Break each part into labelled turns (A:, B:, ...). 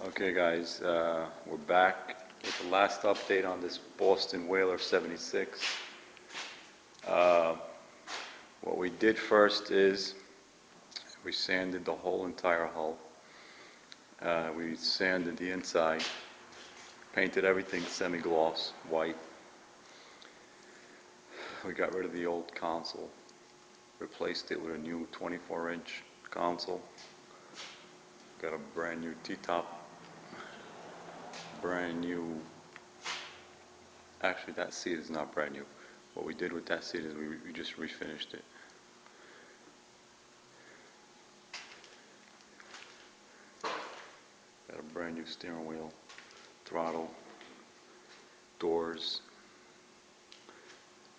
A: Okay guys, we're back with the last update on this Boston Whaler 76. What we did first is we sanded the whole entire hull. We sanded the inside, painted everything semi-gloss white. We got rid of the old console, replaced it with a new 24-inch console. Got a brand new T-top. Brand new, actually that seat is not brand new. What we did with that seat is we just refinished it. Got a brand new steering wheel, throttle, doors.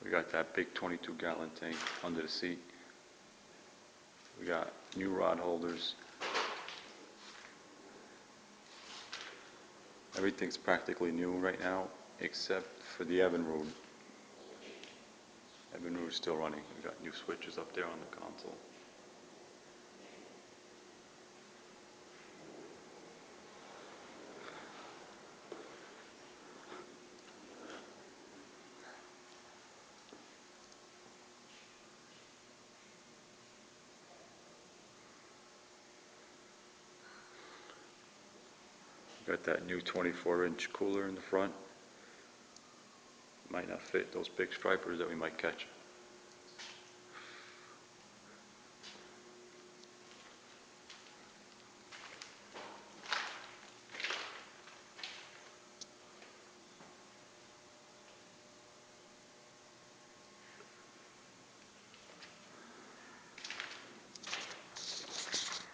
A: We got that big 22-gallon tank under the seat. We got new rod holders. Everything's practically new right now, except for the Evinrude. Evinrude is still running. We got new switches up there on the console. Got that new 24-inch cooler in the front. Might not fit those big stripers that we might catch.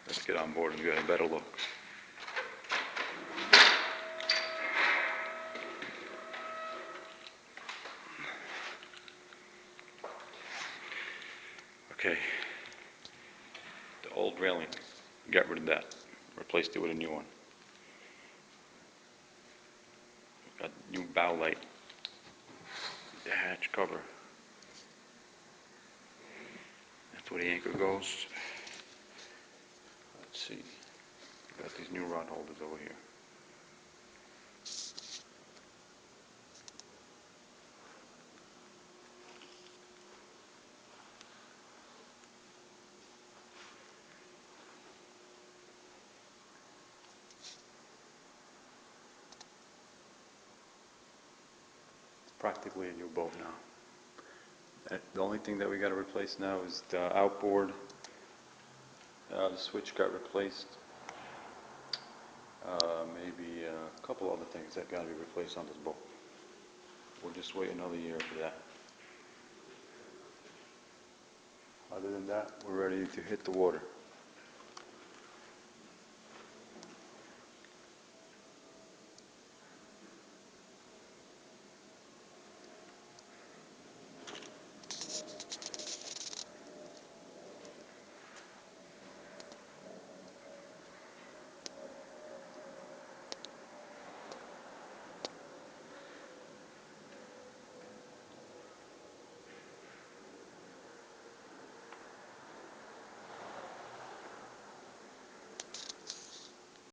A: Let's get on board and get a better look. Okay, the old railing, got rid of that, replaced it with a new one. Got new bow light, the hatch cover. That's where the anchor goes. Let's see, got these new rod holders over here. Practically a new boat now. The only thing that we got to replace now is the outboard. The switch got replaced. Maybe a couple other things that got to be replaced on this boat. We'll just wait another year for that. Other than that, we're ready to hit the water.